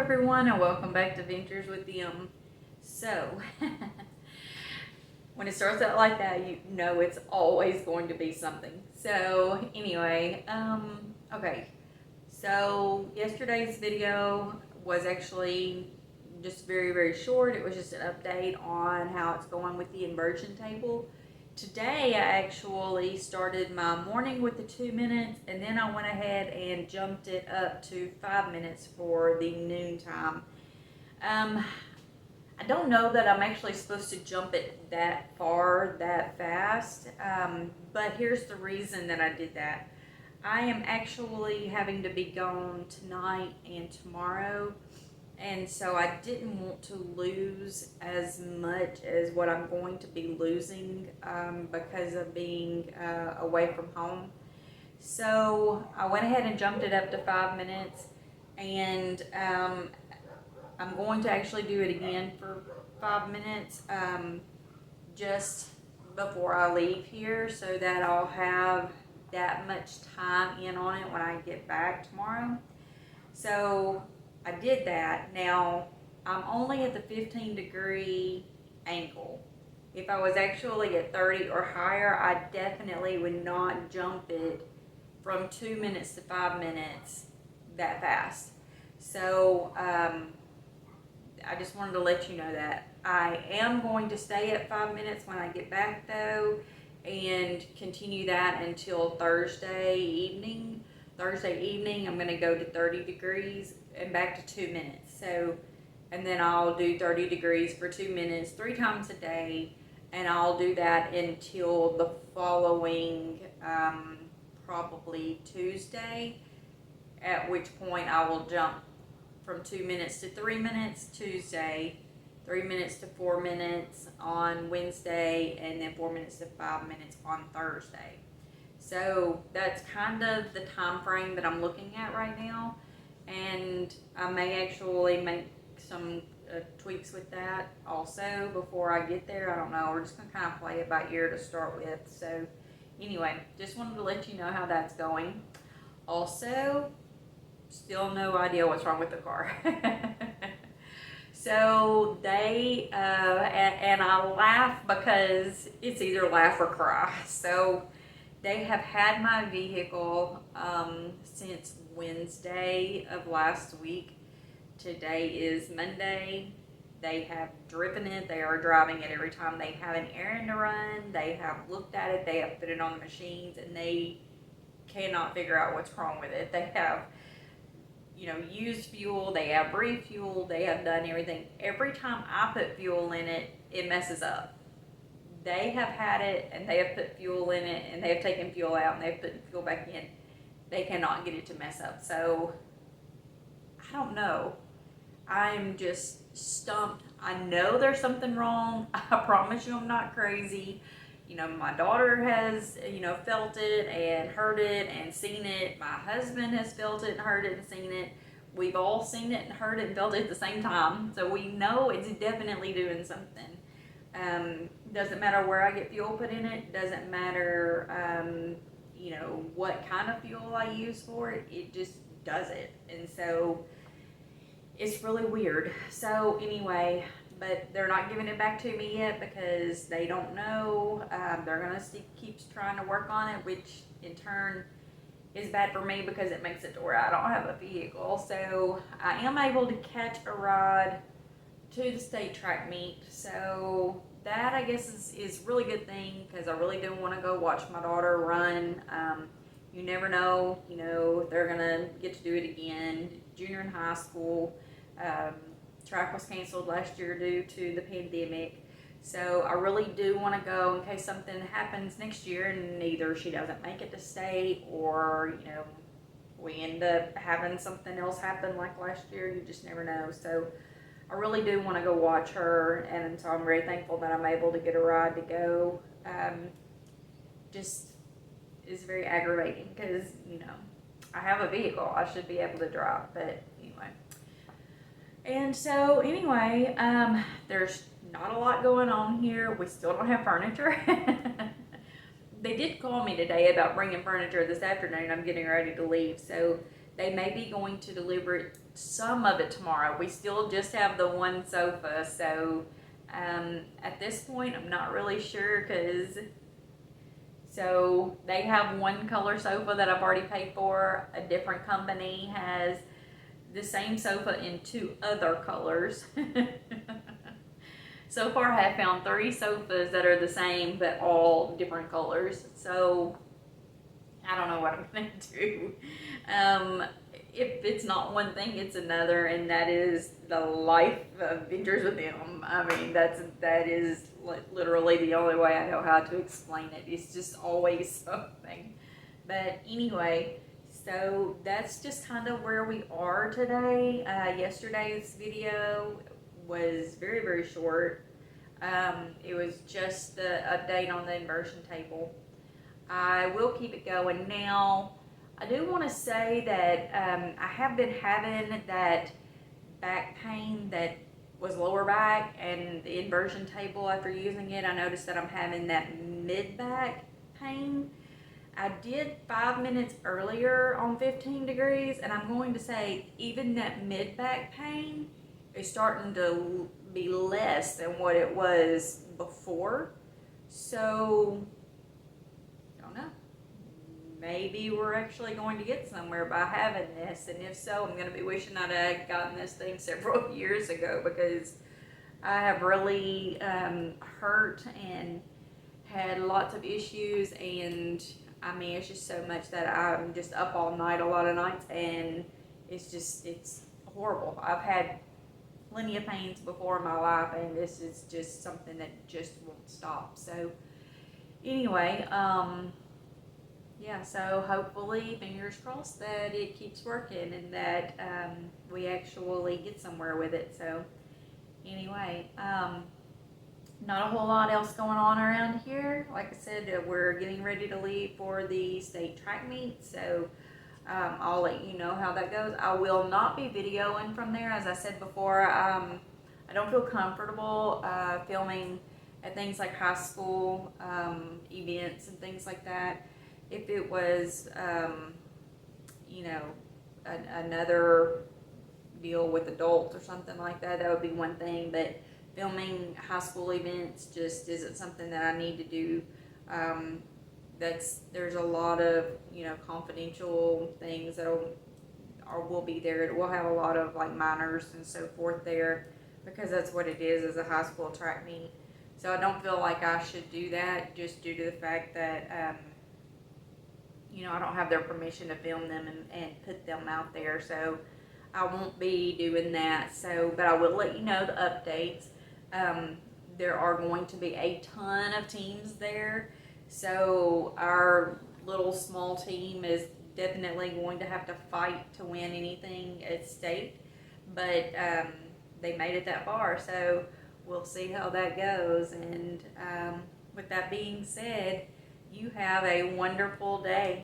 everyone, and welcome back to Ventures with them. So, when it starts out like that, you know it's always going to be something. So, anyway, okay. So, yesterday's video was actually just very short. It was just an update on how it's going with the inversion table. Today, I actually started my morning with the 2 minutes, and then I went ahead and jumped it up to 5 minutes for the noon time. I don't know that I'm actually supposed to jump it that far, that fast, but here's the reason that I did that. I am actually having to be gone tonight and tomorrow, and so I didn't want to lose as much as what I'm going to be losing because of being away from home. So I went ahead and jumped it up to 5 minutes, and I'm going to actually do it again for 5 minutes just before I leave here so that I'll have that much time in on it when I get back tomorrow. So I did that. Now, I'm only at the 15-degree angle. If I was actually at 30 or higher, I definitely would not jump it from 2 minutes to 5 minutes that fast. So, I just wanted to let you know that. I am going to stay at 5 minutes when I get back though, and continue that until Thursday evening. Thursday evening, I'm going to go to 30 degrees and back to 2 minutes. So, and then I'll do 30 degrees for 2 minutes 3 times a day, and I'll do that until the following probably Tuesday, at which point I will jump from 2 minutes to 3 minutes Tuesday, 3 minutes to 4 minutes on Wednesday, and then 4 minutes to 5 minutes on Thursday. So that's kind of the time frame that I'm looking at right now, and I may actually make some tweaks with that also before I get there. I don't know. We're just gonna kind of play it by ear to start with. So anyway, just wanted to let you know how that's going. Also, still no idea what's wrong with the car. So they and I laugh because it's either laugh or cry. So they have had my vehicle since Wednesday of last week. Today is Monday. They have driven it. They are driving it every time they have an errand to run. They have looked at it. They have put it on the machines, and they cannot figure out what's wrong with it. They have, used fuel. They have refueled. They have done everything. Every time I put fuel in it, it messes up. They have had it, and they have put fuel in it, and they have taken fuel out, and they've put fuel back in. They cannot get it to mess up. So I don't know. I'm just stumped. I know there's something wrong. I promise you I'm not crazy. My daughter has, felt it and heard it and seen it. My husband has felt it and heard it and seen it. We've all seen it and heard it and felt it at the same time. So we know it's definitely doing something. Doesn't matter where I get fuel put in it. Doesn't matter, what kind of fuel I use for it. It just does it. And so it's really weird. So anyway, but they're not giving it back to me yet because they don't know. They're gonna keep trying to work on it, which in turn is bad for me because it makes it to where I don't have a vehicle. So I am able to catch a ride to the state track meet. So that, I guess, is really good thing because I really do want to go watch my daughter run. You never know, if they're gonna get to do it again. Junior in high school. Track was canceled last year due to the pandemic. So I really do want to go in case something happens next year and either she doesn't make it to state or, we end up having something else happen like last year. You just never know. So I really do want to go watch her, and so I'm very thankful that I'm able to get a ride to go. Just is very aggravating because, I have a vehicle. I should be able to drive, but anyway. And so anyway, there's not a lot going on here. We still don't have furniture. They did call me today about bringing furniture this afternoon. I'm getting ready to leave, so they may be going to deliver it some of it tomorrow. We still just have the one sofa, so at this point, I'm not really sure because so they have one color sofa that I've already paid for. A different company has the same sofa in two other colors. So far, I have found 3 sofas that are the same but all different colors. So I don't know what I'm gonna do. If it's not one thing, it's another, and that is the life of Ventures with them. I mean, that is literally the only way I know how to explain it. It's just always something. But anyway, so that's just kind of where we are today. Yesterday's video was very, very short. It was just the update on the inversion table. I will keep it going. Now, I do want to say that I have been having that back pain that was lower back, and the inversion table, after using it, I noticed that I'm having that mid back pain. I did 5 minutes earlier on 15 degrees, and I'm going to say even that mid back pain is starting to be less than what it was before. So, I don't know. Maybe we're actually going to get somewhere by having this, and if so, I'm going to be wishing I'd have gotten this thing several years ago, because I have really hurt and had lots of issues, and I mean, it's just so much that I'm just up all night a lot of nights, and it's horrible. I've had plenty of pains before in my life, and this is just something that just won't stop. So anyway, yeah, so hopefully, fingers crossed, that it keeps working and that we actually get somewhere with it. So anyway, not a whole lot else going on around here. Like I said, we're getting ready to leave for the state track meet, so I'll let you know how that goes. I will not be videoing from there. As I said before, I don't feel comfortable filming at things like high school events and things like that. If it was, you know, another deal with adults or something like that, that would be one thing, but filming high school events just isn't something that I need to do. There's a lot of, you know, confidential things that will be there. We'll have a lot of like minors and so forth there, because that's what it is as a high school track meet. So I don't feel like I should do that, just due to the fact that you know, I don't have their permission to film them and put them out there. So I won't be doing that. So, but I will let you know the updates. There are going to be a ton of teams there. So our little small team is definitely going to have to fight to win anything at state. But they made it that far, so we'll see how that goes. And with that being said, you have a wonderful day.